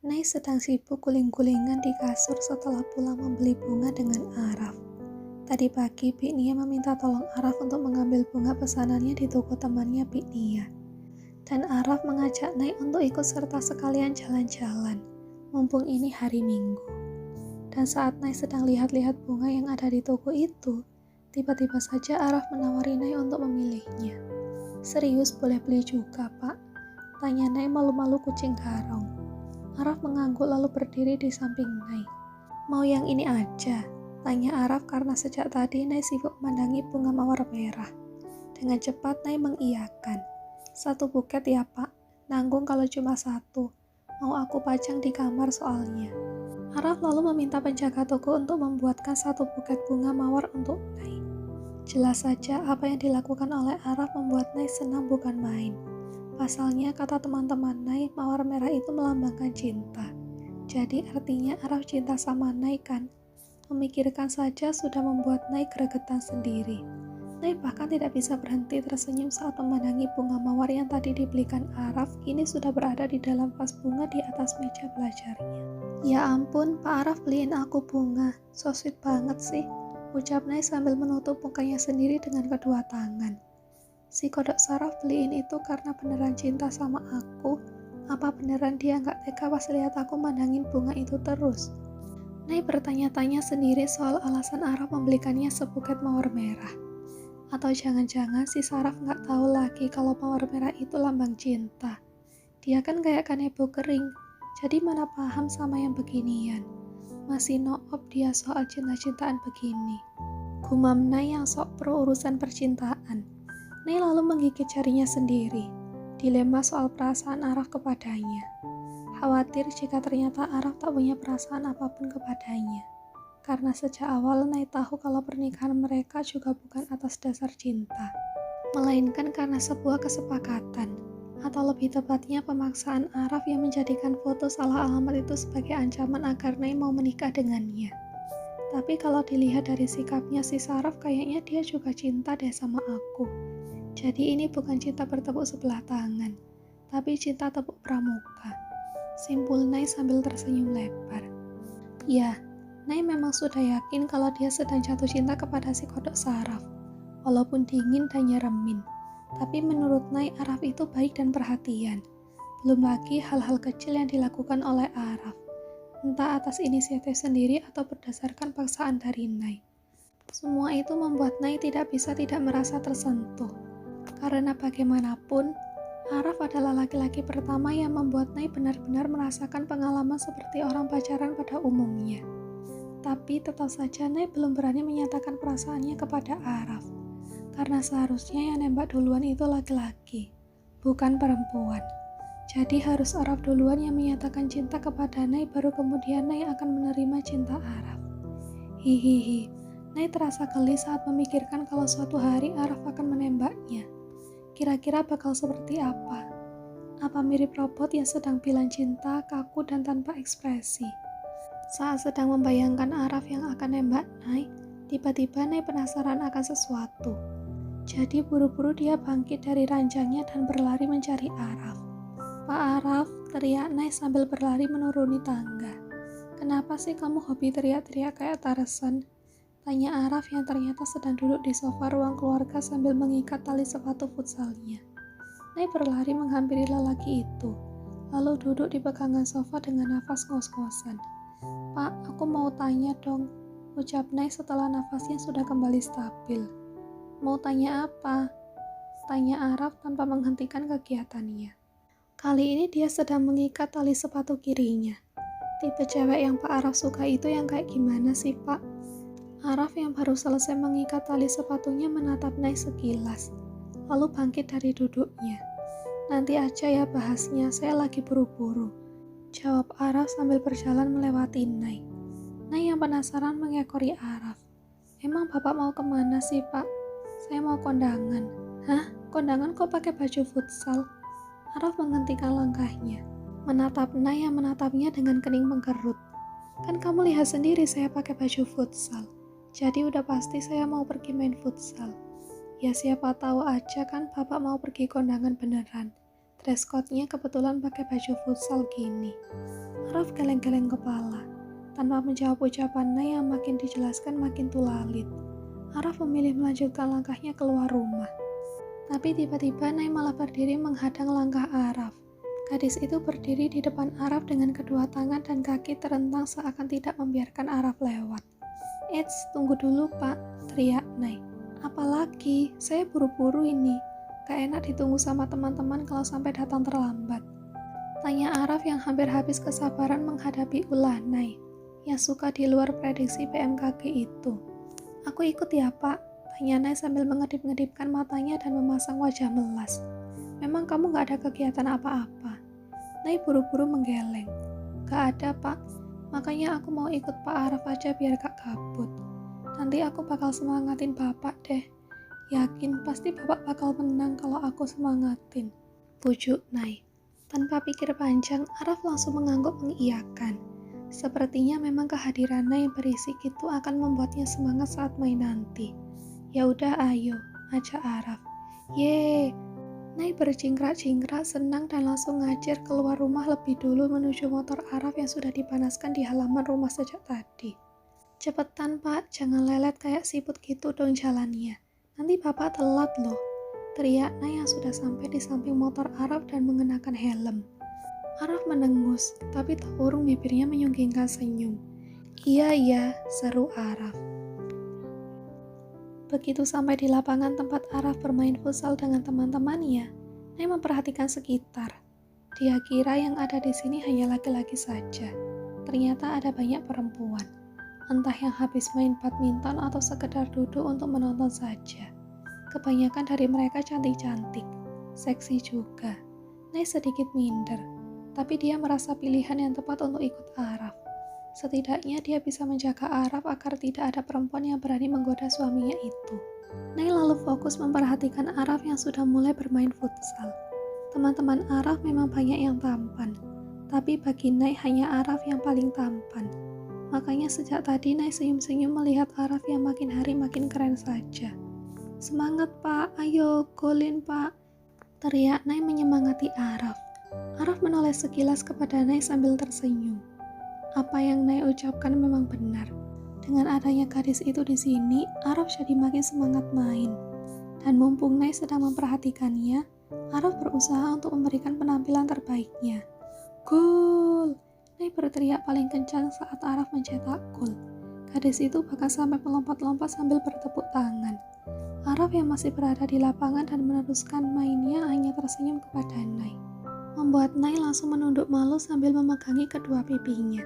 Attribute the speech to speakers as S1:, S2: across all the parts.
S1: Nay sedang sibuk guling-gulingan di kasur setelah pulang membeli bunga dengan Araf. Tadi pagi Bik Nia meminta tolong Araf untuk mengambil bunga pesanannya di toko temannya Bik Nia. Dan Araf mengajak Nay untuk ikut serta sekalian jalan-jalan, mumpung ini hari Minggu. Dan saat Nay sedang lihat-lihat bunga yang ada di toko itu, tiba-tiba saja Araf menawari Nay untuk memilihnya. "Serius boleh beli juga, Pak?" tanya Nay malu-malu kucing garong. Araf mengangguk lalu berdiri di samping Nay. "Mau yang ini aja?" tanya Araf karena sejak tadi Nay sibuk memandangi bunga mawar merah. Dengan cepat Nay mengiyakan. "Satu buket ya Pak, nanggung kalau cuma satu. Mau aku pajang di kamar soalnya." Araf lalu meminta penjaga toko untuk membuatkan satu buket bunga mawar untuk Nay. Jelas saja apa yang dilakukan oleh Araf membuat Nay senang bukan main. Pasalnya kata teman-teman Nay, mawar merah itu melambangkan cinta. Jadi artinya Araf cinta sama Nay kan? Memikirkan saja sudah membuat Nay gregetan sendiri. Nay bahkan tidak bisa berhenti tersenyum saat memandangi bunga mawar yang tadi dibelikan Araf kini sudah berada di dalam vas bunga di atas meja belajarnya. "Ya ampun, Pak Araf beliin aku bunga. So sweet banget sih," ucap Nay sambil menutup mukanya sendiri dengan kedua tangan. "Si kodok saraf beliin itu karena beneran cinta sama aku? Apa beneran dia nggak tega pas lihat aku mandangin bunga itu terus?" Nay bertanya-tanya sendiri soal alasan Araf membelikannya sebuket mawar merah. Atau jangan-jangan si saraf nggak tahu lagi kalau mawar merah itu lambang cinta. Dia kan kayak kanebo kering, jadi mana paham sama yang beginian. Masih no-op dia soal cinta-cintaan begini. Gumam Nay yang sok pro urusan percintaan. Nay lalu menggigit jarinya sendiri. Dilema soal perasaan Araf kepadanya. Khawatir jika ternyata Araf tak punya perasaan apapun kepadanya. Karena sejak awal Nay tahu kalau pernikahan mereka juga bukan atas dasar cinta, melainkan karena sebuah kesepakatan, atau lebih tepatnya pemaksaan Araf yang menjadikan foto salah alamat itu sebagai ancaman agar Nay mau menikah dengannya. Tapi kalau dilihat dari sikapnya si saraf kayaknya dia juga cinta deh sama aku. Jadi ini bukan cinta bertepuk sebelah tangan, tapi cinta tepuk pramuka. Simpul Nay sambil tersenyum lebar. Ya, Nay memang sudah yakin kalau dia sedang jatuh cinta kepada si kodok saraf, walaupun dingin dan nyeremin. Tapi menurut Nay, Araf itu baik dan perhatian. Belum lagi hal-hal kecil yang dilakukan oleh Araf, entah atas inisiatif sendiri atau berdasarkan paksaan dari Nay. Semua itu membuat Nay tidak bisa tidak merasa tersentuh. Karena bagaimanapun, Araf adalah laki-laki pertama yang membuat Nay benar-benar merasakan pengalaman seperti orang pacaran pada umumnya. Tapi tetap saja Nay belum berani menyatakan perasaannya kepada Araf. Karena seharusnya yang nembak duluan itu laki-laki, bukan perempuan. Jadi harus Araf duluan yang menyatakan cinta kepada Nay, baru kemudian Nay akan menerima cinta Araf. Hihihi, Nay terasa geli saat memikirkan kalau suatu hari Araf akan menembaknya. Kira-kira bakal seperti apa? Apa mirip robot yang sedang bilang cinta, kaku dan tanpa ekspresi? Saat sedang membayangkan Araf yang akan nembak Nay, tiba-tiba Nay penasaran akan sesuatu. Jadi buru-buru dia bangkit dari ranjangnya dan berlari mencari Araf. "Pak Araf," teriak Nay sambil berlari menuruni tangga. "Kenapa sih kamu hobi teriak-teriak kayak Tarzan?" tanya Araf yang ternyata sedang duduk di sofa ruang keluarga sambil mengikat tali sepatu futsalnya. Nay berlari menghampiri lelaki itu, lalu duduk di pegangan sofa dengan nafas ngos-ngosan. "Pak, aku mau tanya dong," ucap Nay setelah nafasnya sudah kembali stabil. "Mau tanya apa?" tanya Araf tanpa menghentikan kegiatannya. Kali ini dia sedang mengikat tali sepatu kirinya. Tipe cewek yang Pak Araf suka itu yang kayak gimana sih, Pak? Araf yang baru selesai mengikat tali sepatunya menatap Nay sekilas, lalu bangkit dari duduknya. "Nanti aja ya bahasnya, saya lagi buru-buru," jawab Araf sambil berjalan melewati Nay. Nay yang penasaran mengekori Araf. "Emang Bapak mau kemana sih, Pak?" "Saya mau kondangan." "Hah? Kondangan kok pakai baju futsal?" Araf menghentikan langkahnya, menatap Nay yang menatapnya dengan kening mengkerut. "Kan kamu lihat sendiri saya pakai baju futsal. Jadi udah pasti saya mau pergi main futsal. Ya siapa tahu aja kan Bapak mau pergi kondangan beneran. Dress code-nya kebetulan pakai baju futsal gini." Araf geleng-geleng kepala. Tanpa menjawab ucapan Nay yang makin dijelaskan makin tulalit. Araf memilih melanjutkan langkahnya keluar rumah. Tapi tiba-tiba Nay malah berdiri menghadang langkah Araf. Gadis itu berdiri di depan Araf dengan kedua tangan dan kaki terentang seakan tidak membiarkan Araf lewat. "Eits, tunggu dulu Pak," teriak Nay. "Apalagi, saya buru-buru ini. Gak enak ditunggu sama teman-teman kalau sampai datang terlambat." Tanya Araf yang hampir habis kesabaran menghadapi ulah Nay, yang suka di luar prediksi BMKG itu. "Aku ikut ya Pak," tanya Nay sambil mengedip-ngedipkan matanya dan memasang wajah melas. "Memang kamu gak ada kegiatan apa-apa?" Nay buru-buru menggeleng. "Gak ada Pak, makanya aku mau ikut Pak Araf aja biar gak kabut. Nanti aku bakal semangatin Bapak deh. Yakin pasti Bapak bakal menang kalau aku semangatin," pujuk Nay. Tanpa pikir panjang, Araf langsung mengangguk mengiyakan. Sepertinya memang kehadiran Nay yang berisik itu akan membuatnya semangat saat main nanti. "Ya udah ayo," ajak Araf. "Yeay!" Nay berjingkrak-jingkrak senang dan langsung ngajar keluar rumah lebih dulu menuju motor Araf yang sudah dipanaskan di halaman rumah sejak tadi. "Cepetan Pak, jangan lelet kayak siput gitu dong jalannya. Nanti Bapak telat loh," teriak Nay yang sudah sampai di samping motor Araf dan mengenakan helm. Araf mendengus, tapi tak urung bibirnya menyunggingkan senyum. Iya, seru Araf. Begitu sampai di lapangan tempat Araf bermain futsal dengan teman-temannya, Nay memperhatikan sekitar. Dia kira yang ada di sini hanya laki-laki saja. Ternyata ada banyak perempuan. Entah yang habis main badminton atau sekedar duduk untuk menonton saja. Kebanyakan dari mereka cantik-cantik, seksi juga. Nay sedikit minder, tapi dia merasa pilihan yang tepat untuk ikut Araf. Setidaknya dia bisa menjaga Araf agar tidak ada perempuan yang berani menggoda suaminya itu. Nay lalu fokus memperhatikan Araf yang sudah mulai bermain futsal. Teman-teman Araf memang banyak yang tampan, tapi bagi Nay hanya Araf yang paling tampan. Makanya sejak tadi Nay senyum-senyum melihat Araf yang makin hari makin keren saja. "Semangat Pak, ayo golin Pak," teriak Nay menyemangati Araf. Araf menoleh sekilas kepada Nay sambil tersenyum. Apa yang Nay ucapkan memang benar. Dengan adanya gadis itu di sini, Araf jadi makin semangat main. Dan mumpung Nay sedang memperhatikannya, Araf berusaha untuk memberikan penampilan terbaiknya. "Gol!" Nay berteriak paling kencang saat Araf mencetak gol. Gadis itu bahkan sampai melompat-lompat sambil bertepuk tangan. Araf yang masih berada di lapangan dan meneruskan mainnya hanya tersenyum kepada Nay. Membuat Nay langsung menunduk malu sambil memegangi kedua pipinya.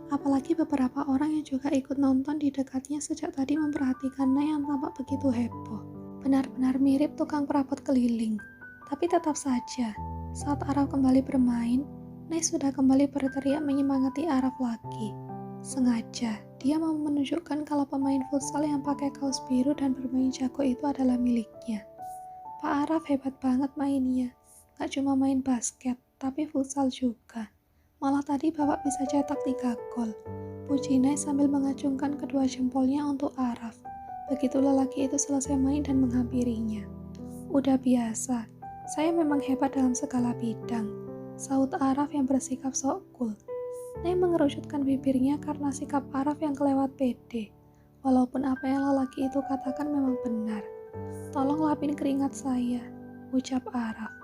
S1: Apalagi beberapa orang yang juga ikut nonton di dekatnya sejak tadi memperhatikan Nay yang tampak begitu heboh. Benar-benar mirip tukang perabot keliling. Tapi tetap saja, saat Araf kembali bermain, Nay sudah kembali berteriak menyemangati Araf lagi. Sengaja, dia mau menunjukkan kalau pemain futsal yang pakai kaos biru dan bermain jago itu adalah miliknya. "Pak Araf hebat banget mainnya. Gak cuma main basket, tapi futsal juga. Malah tadi Bapak bisa cetak 3 gol," puji Nay sambil mengacungkan kedua jempolnya untuk Araf. Begitu lelaki itu selesai main dan menghampirinya. "Udah biasa, saya memang hebat dalam segala bidang," saut Araf yang bersikap sok cool. Nay mengerucutkan bibirnya karena sikap Araf yang kelewat pede. Walaupun apa yang lelaki itu katakan memang benar. "Tolong lapin keringat saya," ucap Araf.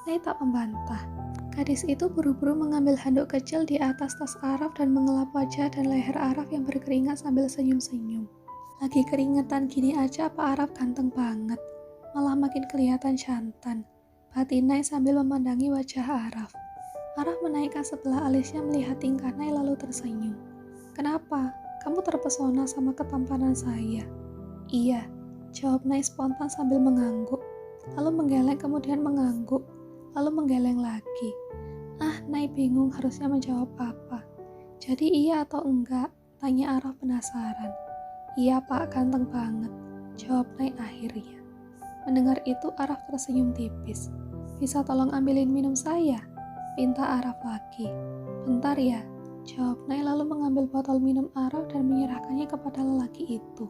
S1: Nay tak membantah. Gadis itu buru-buru mengambil handuk kecil di atas tas Araf dan mengelap wajah dan leher Araf yang berkeringat sambil senyum-senyum. Lagi keringetan gini aja Pak Araf ganteng banget. Malah makin kelihatan jantan, batin Nay sambil memandangi wajah Araf. Araf menaikkan sebelah alisnya melihat tingkah Nay lalu tersenyum. "Kenapa? Kamu terpesona sama ketampanan saya?" "Iya," jawab Nay spontan sambil mengangguk. Lalu menggeleng kemudian mengangguk. Lalu menggeleng lagi. Nay bingung harusnya menjawab apa. "Jadi iya atau enggak?" tanya Araf penasaran. "Iya Pak, ganteng banget," jawab Nay akhirnya. Mendengar itu Araf tersenyum tipis. "Bisa tolong ambilin minum saya?" pinta Araf lagi. "Bentar ya," jawab Nay lalu mengambil botol minum Araf dan menyerahkannya kepada lelaki itu.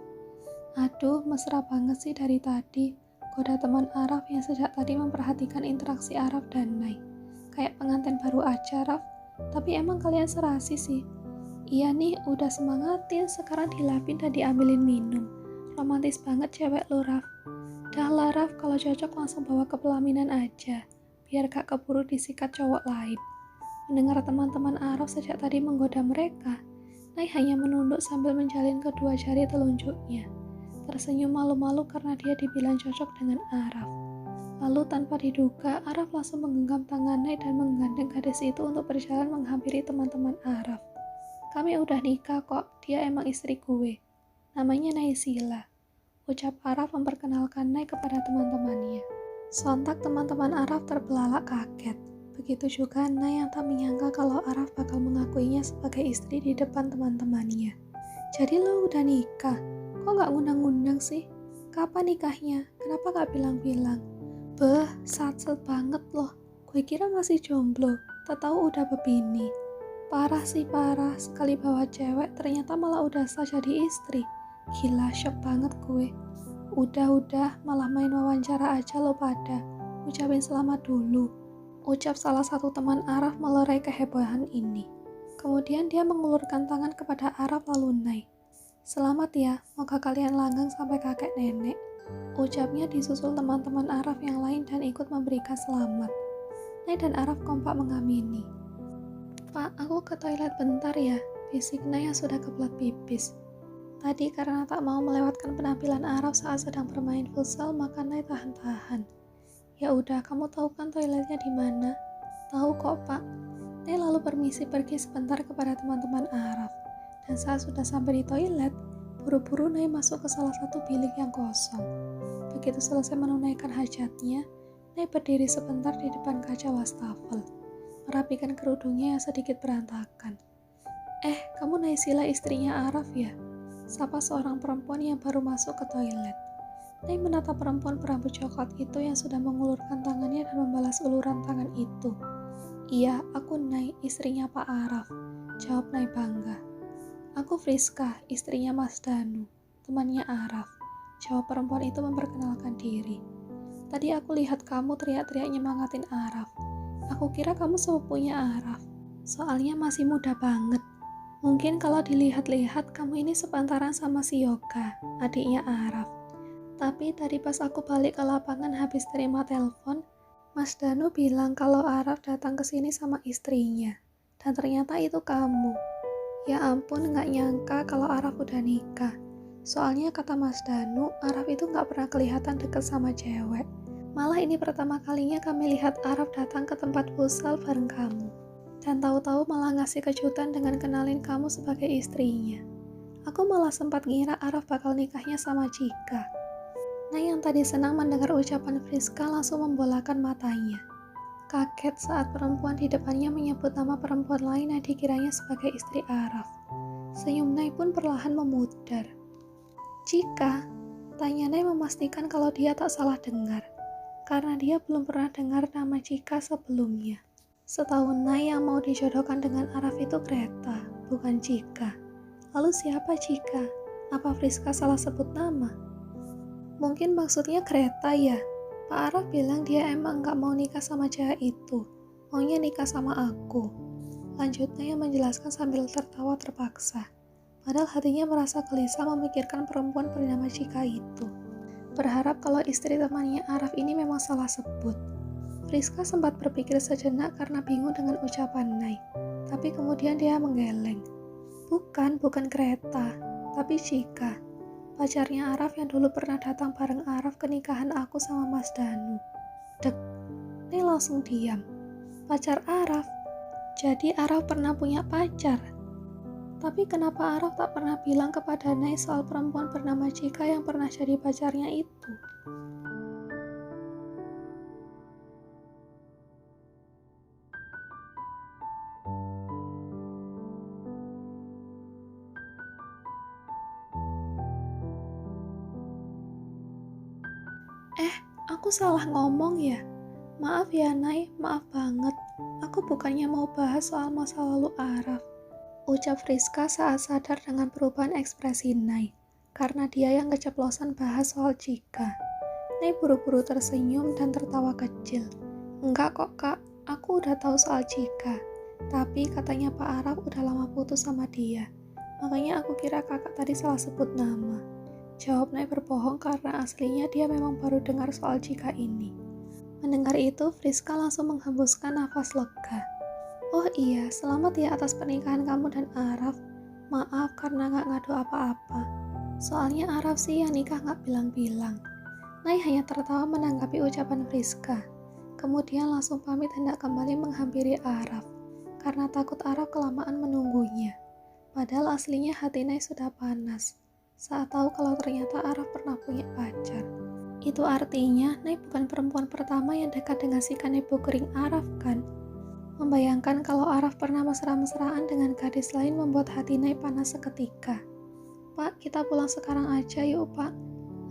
S1: Aduh, mesra banget sih dari tadi, goda teman Araf yang sejak tadi memperhatikan interaksi Araf dan Nay. Kayak pengantin baru aja, Raf. Tapi emang kalian serasi sih. Iya nih, udah semangatin, sekarang dilapin dan diambilin minum. Romantis banget cewek lo, Raf. Dah lah, Raf, kalau cocok langsung bawa ke pelaminan aja, biar gak keburu disikat cowok lain. Mendengar teman-teman Araf sejak tadi menggoda mereka, Nay hanya menunduk sambil menjalin kedua jari telunjuknya. Tersenyum malu-malu karena dia dibilang cocok dengan Araf. Lalu tanpa diduga, Araf langsung menggenggam tangan Nay dan menggandeng gadis itu untuk berjalan menghampiri teman-teman Araf. Kami udah nikah kok, dia emang istri gue. Namanya Naysila, ucap Araf memperkenalkan Nay kepada teman-temannya. Sontak teman-teman Araf terbelalak kaget. Begitu juga Nay yang tak menyangka kalau Araf bakal mengakuinya sebagai istri di depan teman-temannya. Jadi lo udah nikah? Kok gak ngundang-ngundang sih? Kapan nikahnya? Kenapa gak bilang-bilang? Beh, satset banget loh. Gue kira masih jomblo, tak tahu udah bebini. Parah sih parah, sekali bawa cewek ternyata malah udah sah jadi istri. Gila, shock banget gue. Udah, malah main wawancara aja lo pada. Ucapin selamat dulu. Ucap salah satu teman Araf melerai kehebohan ini. Kemudian dia mengulurkan tangan kepada Araf lalu naik. Selamat ya, moga kalian langgeng sampai kakek nenek. Ucapnya disusul teman-teman Araf yang lain dan ikut memberikan selamat. Nay dan Araf kompak mengamini. Pak, aku ke toilet bentar ya, bisik Nay yang sudah kebelet pipis. Tadi karena tak mau melewatkan penampilan Araf saat sedang bermain futsal, maka Nay tahan-tahan. Ya udah, kamu tahu kan toiletnya di mana? Tahu kok, Pak. Nay lalu permisi pergi sebentar kepada teman-teman Araf. Dan saat sudah sampai di toilet, buru-buru Nay masuk ke salah satu bilik yang kosong. Begitu selesai menunaikan hajatnya, Nay berdiri sebentar di depan kaca wastafel, merapikan kerudungnya yang sedikit berantakan. Kamu Naysila istrinya Araf ya? Sapa seorang perempuan yang baru masuk ke toilet. Nay menatap perempuan berambut coklat itu yang sudah mengulurkan tangannya dan membalas uluran tangan itu. Iya, aku Nay, istrinya Pak Araf, jawab Nay bangga. Aku Friska, istrinya Mas Danu, temannya Araf, jawab perempuan itu memperkenalkan diri. Tadi aku lihat kamu teriak-teriak nyemangatin Araf. Aku kira kamu sepupunya Araf, soalnya masih muda banget. Mungkin kalau dilihat-lihat kamu ini sepantaran sama si Yoga, adiknya Araf. Tapi tadi pas aku balik ke lapangan habis terima telepon, Mas Danu bilang kalau Araf datang ke sini sama istrinya. Dan ternyata itu kamu. Ya ampun, gak nyangka kalau Araf udah nikah. Soalnya kata Mas Danu, Araf itu gak pernah kelihatan deket sama cewek. Malah ini pertama kalinya kami lihat Araf datang ke tempat futsal bareng kamu. Dan tahu-tahu malah ngasih kejutan dengan kenalin kamu sebagai istrinya. Aku malah sempat ngira Araf bakal nikahnya sama Cika. Nah yang tadi senang mendengar ucapan Friska langsung membolakan matanya. Kaget saat perempuan di depannya menyebut nama perempuan lain yang dikiranya sebagai istri Araf. Senyum Nay pun perlahan memudar. Cika? Tanya Nay memastikan kalau dia tak salah dengar. Karena dia belum pernah dengar nama Cika sebelumnya. Setahu Nay yang mau dijodohkan dengan Araf itu Greta, bukan Cika. Lalu siapa Cika? Apa Friska salah sebut nama? Mungkin maksudnya Greta ya? Pak Araf bilang dia emang gak mau nikah sama cewek itu. Maunya nikah sama aku. Lanjutnya yang menjelaskan sambil tertawa terpaksa. Padahal hatinya merasa gelisah memikirkan perempuan bernama Cika itu. Berharap kalau istri temannya Araf ini memang salah sebut. Friska sempat berpikir sejenak karena bingung dengan ucapan Nay. Tapi kemudian dia menggeleng. Bukan Greta, tapi Cika. Pacarnya Araf yang dulu pernah datang bareng Araf ke nikahan aku sama Mas Danu. Dek, Nay langsung diam. Pacar Araf? Jadi Araf pernah punya pacar? Tapi kenapa Araf tak pernah bilang kepada Nay soal perempuan bernama Cika yang pernah jadi pacarnya itu? Aku salah ngomong ya? Maaf ya Nay, maaf banget. Aku bukannya mau bahas soal masa lalu Araf. Ucap Friska saat sadar dengan perubahan ekspresi Nay, karena dia yang keceplosan bahas soal Cika. Nay buru-buru tersenyum dan tertawa kecil. Enggak kok kak, aku udah tahu soal Cika. Tapi katanya Pak Araf udah lama putus sama dia. Makanya aku kira kakak tadi salah sebut nama. Jawab Nay berbohong karena aslinya dia memang baru dengar soal Jika ini. Mendengar itu, Friska langsung menghembuskan nafas lega. Oh iya, selamat ya atas pernikahan kamu dan Araf. Maaf karena gak ngadu apa-apa. Soalnya Araf sih yang nikah gak bilang-bilang. Nay hanya tertawa menanggapi ucapan Friska. Kemudian langsung pamit hendak kembali menghampiri Araf. Karena takut Araf kelamaan menunggunya. Padahal aslinya hati Nay sudah panas saat tahu kalau ternyata Araf pernah punya pacar. Itu artinya Nay bukan perempuan pertama yang dekat dengan si kanebo kering Araf kan? Membayangkan kalau Araf pernah mesra-mesraan dengan gadis lain membuat hati Nay panas seketika. Pak, kita pulang sekarang aja yuk Pak.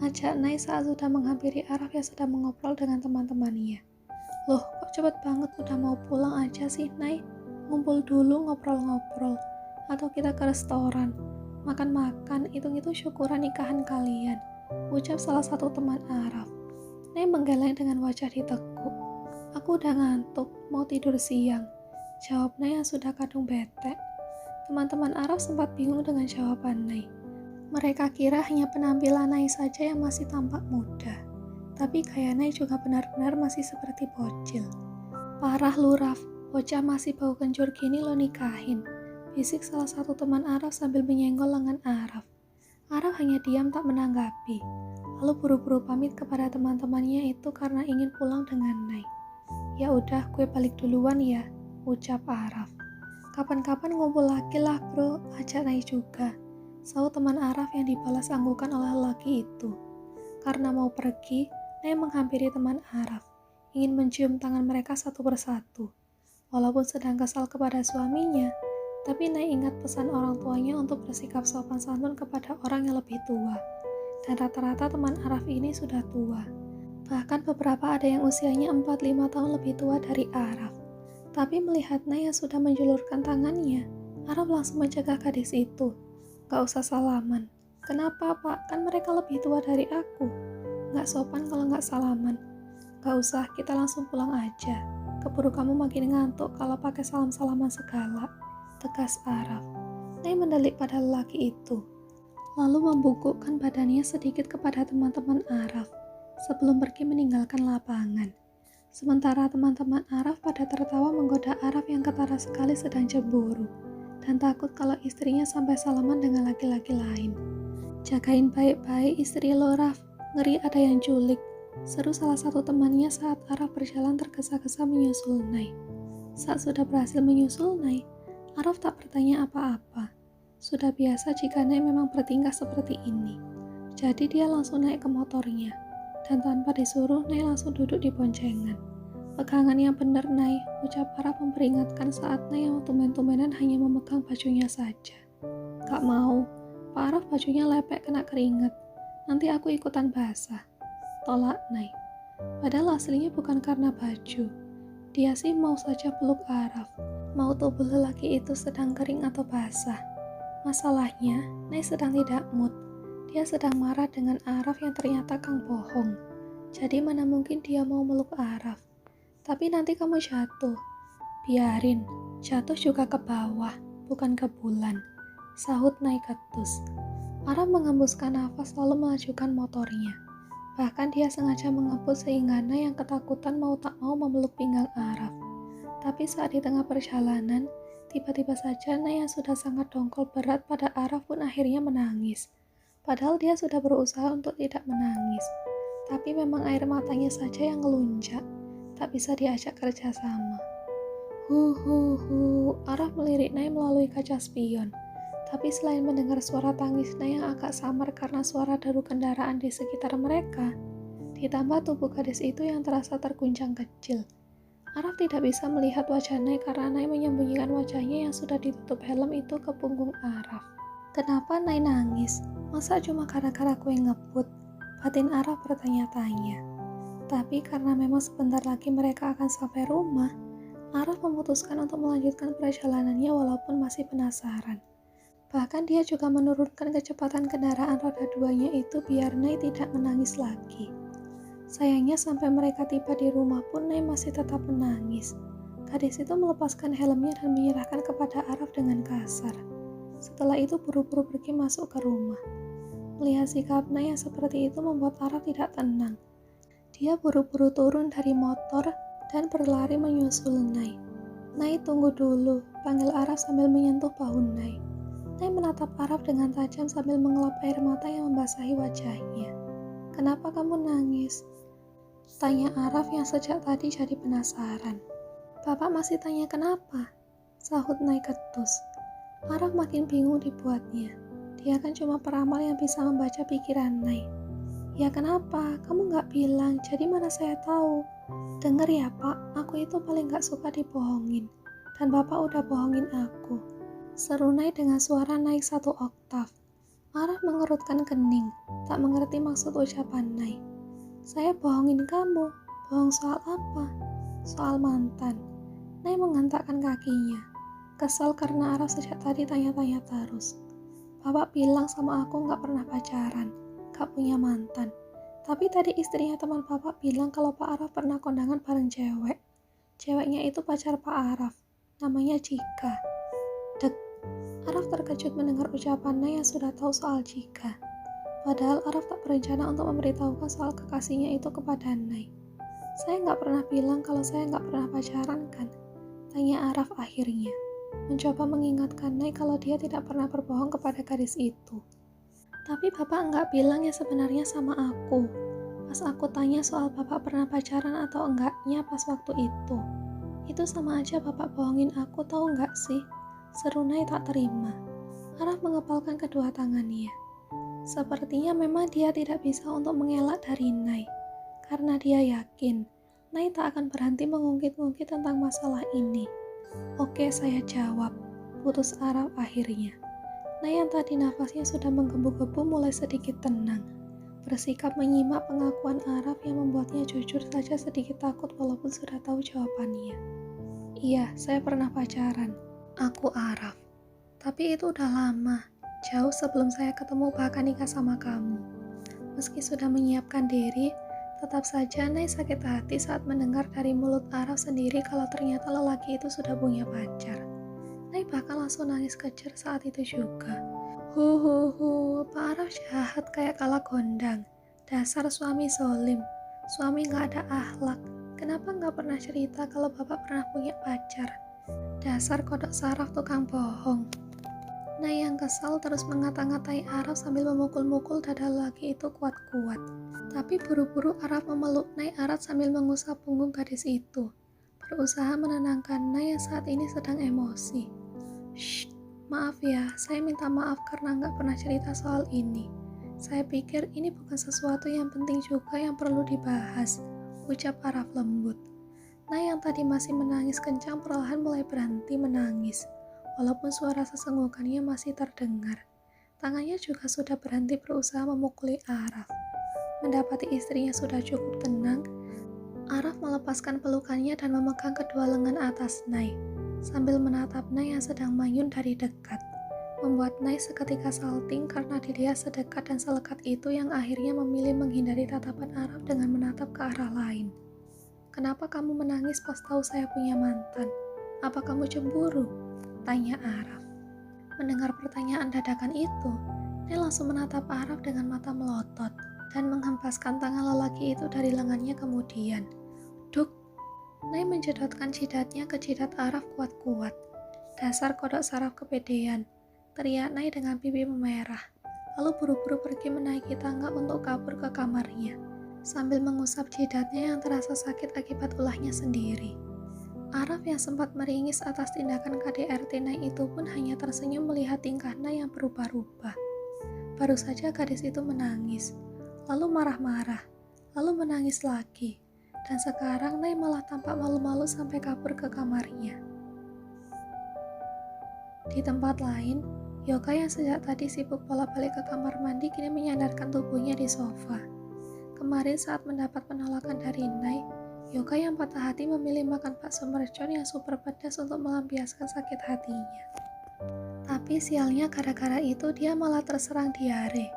S1: Ajak Nay saat sudah menghampiri Araf yang sedang mengobrol dengan teman-temannya. Loh, kok cepet banget udah mau pulang aja sih Nay? Ngumpul dulu ngobrol-ngobrol. Atau kita ke restoran. Makan-makan, hitung-hitung syukuran nikahan kalian. Ucap salah satu teman Araf. Nay menggeleng dengan wajah ditekuk. Aku udah ngantuk, mau tidur siang. Jawab Nay yang sudah kadung bete. Teman-teman Araf sempat bingung dengan jawaban Nay. Mereka kira hanya penampilan Nay saja yang masih tampak muda. Tapi gaya Nay juga benar-benar masih seperti bocil. Parah lu Raf, bocah masih bau kencur gini lo nikahin. Bisik salah satu teman Araf sambil menyenggol lengan Araf. Araf hanya diam tak menanggapi. Lalu buru-buru pamit kepada teman-temannya itu karena ingin pulang dengan Nay. Ya udah, gue balik duluan ya, ucap Araf. Kapan-kapan ngumpul lagi lah bro, ajak Nay juga. Sahut teman Araf yang dibalas anggukan oleh lelaki itu. Karena mau pergi, Nay menghampiri teman Araf. Ingin mencium tangan mereka satu persatu. Walaupun sedang kesal kepada suaminya, tapi Nay ingat pesan orang tuanya untuk bersikap sopan santun kepada orang yang lebih tua. Dan rata-rata teman Araf ini sudah tua. Bahkan beberapa ada yang usianya 4-5 tahun lebih tua dari Araf. Tapi melihat Nay yang sudah menjulurkan tangannya, Araf langsung mencegah gadis itu. Gak usah salaman. Kenapa Pak? Kan mereka lebih tua dari aku. Gak sopan kalau gak salaman. Gak usah, kita langsung pulang aja. Keburu kamu makin ngantuk kalau pakai salam-salaman segala. Tegas Araf. Nay mendelik pada lelaki itu. Lalu membungkukkan badannya sedikit kepada teman-teman Araf. Sebelum pergi meninggalkan lapangan. Sementara teman-teman Araf pada tertawa menggoda Araf yang ketara sekali sedang cemburu. Dan takut kalau istrinya sampai salaman dengan laki-laki lain. Jagain baik-baik istri lo Raf, ngeri ada yang culik. Seru salah satu temannya saat Araf berjalan tergesa-gesa menyusul Nay. Saat sudah berhasil menyusul Nay, Araf tak bertanya apa-apa. Sudah biasa jika Nay memang bertingkah seperti ini. Jadi dia langsung naik ke motornya. Dan tanpa disuruh, Nay langsung duduk di boncengan. Pegangan yang benar Nay, ucap Araf memperingatkan saat Nay yang tumben-tumbenan hanya memegang bajunya saja. Gak mau, Pak Araf bajunya lepek kena keringat. Nanti aku ikutan basah. Tolak Nay. Padahal aslinya bukan karena baju. Dia sih mau saja peluk Araf. Mau tubuh lelaki itu sedang kering atau basah. Masalahnya, Nay sedang tidak mood. Dia sedang marah dengan Araf yang ternyata kang bohong. Jadi mana mungkin dia mau meluk Araf. Tapi nanti kamu jatuh. Biarin, jatuh juga ke bawah, bukan ke bulan. Sahut Nay ketus. Araf mengembuskan nafas lalu melajukan motornya. Bahkan dia sengaja mengebut sehingga Nay yang ketakutan mau tak mau memeluk pinggang Araf. Tapi saat di tengah perjalanan, tiba-tiba saja Nay yang sudah sangat dongkol berat pada Araf pun akhirnya menangis. Padahal dia sudah berusaha untuk tidak menangis. Tapi memang air matanya saja yang ngelunjak. Tak bisa diajak kerja sama. Araf melirik Nay melalui kaca spion. Tapi selain mendengar suara tangis Nay yang agak samar karena suara deru kendaraan di sekitar mereka, ditambah tubuh gadis itu yang terasa terguncang kecil. Araf tidak bisa melihat wajah Nay karena Nay menyembunyikan wajahnya yang sudah ditutup helm itu ke punggung Araf. Kenapa Nay nangis? Masa cuma gara-gara kue ngebut? Batin Araf bertanya-tanya. Tapi karena memang sebentar lagi mereka akan sampai rumah, Araf memutuskan untuk melanjutkan perjalanannya walaupun masih penasaran. Bahkan dia juga menurunkan kecepatan kendaraan roda duanya itu biar Nay tidak menangis lagi. Sayangnya sampai mereka tiba di rumah pun Nay masih tetap menangis. Gadis itu melepaskan helmnya dan menyerahkan kepada Araf dengan kasar. Setelah itu buru-buru pergi masuk ke rumah. Melihat sikap Nay yang seperti itu membuat Araf tidak tenang. Dia buru-buru turun dari motor dan berlari menyusul Nay. "Nay, tunggu dulu," panggil Araf sambil menyentuh bahu Nay. Nay menatap Araf dengan tajam sambil mengelap air mata yang membasahi wajahnya. "Kenapa kamu nangis?" tanya Araf yang sejak tadi jadi penasaran. "Bapak masih tanya kenapa?" sahut Nay ketus. Araf makin bingung dibuatnya. Dia kan cuma peramal yang bisa membaca pikiran Nay. "Ya kenapa? Kamu gak bilang, jadi mana saya tahu?" "Dengar ya Pak, aku itu paling gak suka dibohongin. Dan Bapak udah bohongin aku," seru Nay dengan suara naik 1 oktav. Araf mengerutkan kening, tak mengerti maksud ucapan Nay. "Saya bohongin kamu? Bohong soal apa?" "Soal mantan." Nay menghentakkan kakinya. Kesal karena Araf sejak tadi tanya-tanya terus. "Bapak bilang sama aku gak pernah pacaran, gak punya mantan. Tapi tadi istrinya teman Bapak bilang kalau Pak Araf pernah kondangan bareng cewek. Ceweknya itu pacar Pak Araf, namanya Cika." Dek, Araf terkejut mendengar ucapan Nay yang sudah tahu soal Cika. Padahal Araf tak berencana untuk memberitahukan soal kekasihnya itu kepada Nay. "Saya gak pernah bilang kalau saya gak pernah pacaran kan?" tanya Araf akhirnya. Mencoba mengingatkan Nay kalau dia tidak pernah berbohong kepada gadis itu. "Tapi Bapak nggak bilang ya sebenarnya sama aku. Pas aku tanya soal Bapak pernah pacaran atau enggaknya pas waktu itu. Itu sama aja Bapak bohongin aku, tahu nggak sih?" seru Nay tak terima. Araf mengepalkan kedua tangannya. Sepertinya memang dia tidak bisa untuk mengelak dari Nay. Karena dia yakin Nay tak akan berhenti mengungkit-ungkit tentang masalah ini. "Oke, saya jawab," putus Araf akhirnya. Nay yang tadi nafasnya sudah menggebu-gebu mulai sedikit tenang. Bersikap menyimak pengakuan Araf yang membuatnya jujur saja sedikit takut walaupun sudah tahu jawabannya. "Iya, saya pernah pacaran. Aku Araf. Tapi itu udah lama, jauh sebelum saya ketemu bahkan nikah sama kamu." Meski sudah menyiapkan diri, tetap saja Nay sakit hati saat mendengar dari mulut Araf sendiri kalau ternyata lelaki itu sudah punya pacar. Nay bahkan langsung nangis kejer saat itu juga. Pak Araf jahat kayak kala gondang. Dasar suami zolim, suami gak ada akhlak. Kenapa gak pernah cerita kalau Bapak pernah punya pacar? Dasar kodok saraf tukang bohong. Nay yang kesal terus mengata-ngatai Araf sambil memukul-mukul dada lelaki itu kuat-kuat. Tapi buru-buru Araf memeluk Nay erat sambil mengusap punggung gadis itu. Berusaha menenangkan Nay yang saat ini sedang emosi. "Shh, maaf ya, saya minta maaf karena nggak pernah cerita soal ini. Saya pikir ini bukan sesuatu yang penting juga yang perlu dibahas," ucap Araf lembut. Nay yang tadi masih menangis kencang perlahan mulai berhenti menangis, walaupun suara sesenggukannya masih terdengar. Tangannya juga sudah berhenti berusaha memukuli Araf. Mendapati istrinya sudah cukup tenang, Araf melepaskan pelukannya dan memegang kedua lengan atas Nay, sambil menatap Nay yang sedang manyun dari dekat. Membuat Nay seketika salting karena dilihat sedekat dan selekat itu yang akhirnya memilih menghindari tatapan Araf dengan menatap ke arah lain. "Kenapa kamu menangis pas tahu saya punya mantan? Apa kamu cemburu?" tanya Araf. Mendengar pertanyaan dadakan itu, Nay langsung menatap Araf dengan mata melotot dan menghempaskan tangan lelaki itu dari lengannya kemudian. Duk! Nay menjedotkan jidatnya ke jidat Araf kuat-kuat. "Dasar kodok saraf kepedean," teriak Nay dengan pipi memerah. Lalu buru-buru pergi menaiki tangga untuk kabur ke kamarnya, sambil mengusap jidatnya yang terasa sakit akibat ulahnya sendiri. Araf yang sempat meringis atas tindakan KDRT Nay itu pun hanya tersenyum melihat tingkah Nay yang berubah-ubah. Baru saja gadis itu menangis, lalu marah-marah, lalu menangis lagi, dan sekarang Nay malah tampak malu-malu sampai kabur ke kamarnya. Di tempat lain, Yoga yang sejak tadi sibuk bolak-balik ke kamar mandi kini menyandarkan tubuhnya di sofa. Kemarin saat mendapat penolakan dari Nay, Yoga yang patah hati memilih makan bakso mercon yang super pedas untuk melampiaskan sakit hatinya. Tapi sialnya gara-gara itu dia malah terserang diare,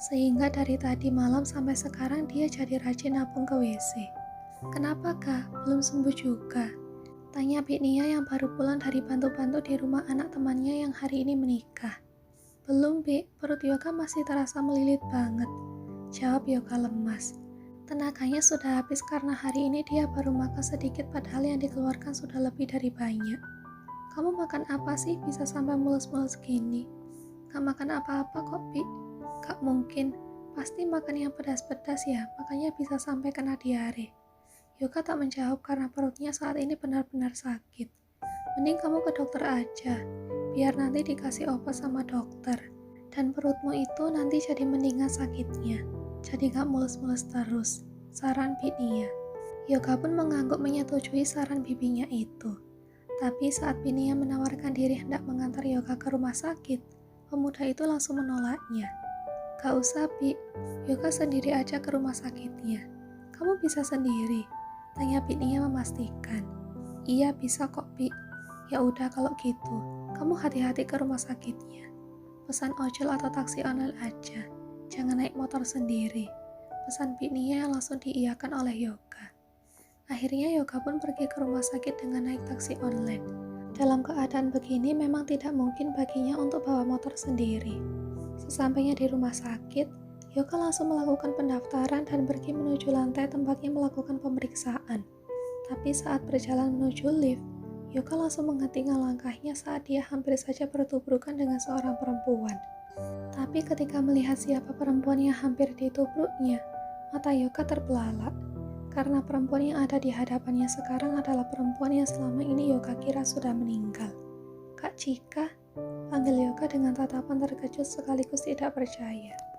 S1: sehingga dari tadi malam sampai sekarang dia jadi rajin nabung ke WC. Kenapa kah? Belum sembuh juga. Tanya Bik Nia yang baru pulang dari bantu-bantu di rumah anak temannya yang hari ini menikah. Belum, Bik, perut Yoga masih terasa melilit banget, jawab Yoga lemas. Tenaganya sudah habis karena hari ini dia baru makan sedikit padahal yang dikeluarkan sudah lebih dari banyak. Kamu makan apa sih bisa sampai mulus-mulus gini? Gak makan apa-apa kok, Bik. Gak mungkin, pasti makan yang pedas-pedas ya, makanya bisa sampai kena diare. Yoga tak menjawab karena perutnya saat ini benar-benar sakit. Mending kamu ke dokter aja, biar nanti dikasih obat sama dokter. Dan perutmu itu nanti jadi mendingan sakitnya, jadi gak mulus-mulus terus, saran Bik Nia. Yoga pun mengangguk menyetujui saran bibinya itu. Tapi saat Bik Nia menawarkan diri hendak mengantar Yoga ke rumah sakit, pemuda itu langsung menolaknya. Gak usah, Bik, Yoga sendiri aja ke rumah sakitnya. Kamu bisa sendiri? Tanya Bik Nia memastikan. Iya bisa kok, Bik. Ya udah kalau gitu, kamu hati-hati ke rumah sakitnya. Pesan ojol atau taksi online aja, jangan naik motor sendiri. Pesan Bik Nia yang langsung diiyakan oleh Yoga. Akhirnya Yoga pun pergi ke rumah sakit dengan naik taksi online. Dalam keadaan begini memang tidak mungkin baginya untuk bawa motor sendiri. Sesampainya di rumah sakit, Yoga langsung melakukan pendaftaran dan pergi menuju lantai tempatnya melakukan pemeriksaan. Tapi saat berjalan menuju lift, Yoga langsung menghentikan langkahnya saat dia hampir saja bertubrukan dengan seorang perempuan. Tapi ketika melihat siapa perempuan yang hampir ditubruknya, mata Yoga terbelalak. Karena perempuan yang ada di hadapannya sekarang adalah perempuan yang selama ini Yoga kira sudah meninggal. Kak Cika, panggil Yoga dengan tatapan terkejut sekaligus tidak percaya.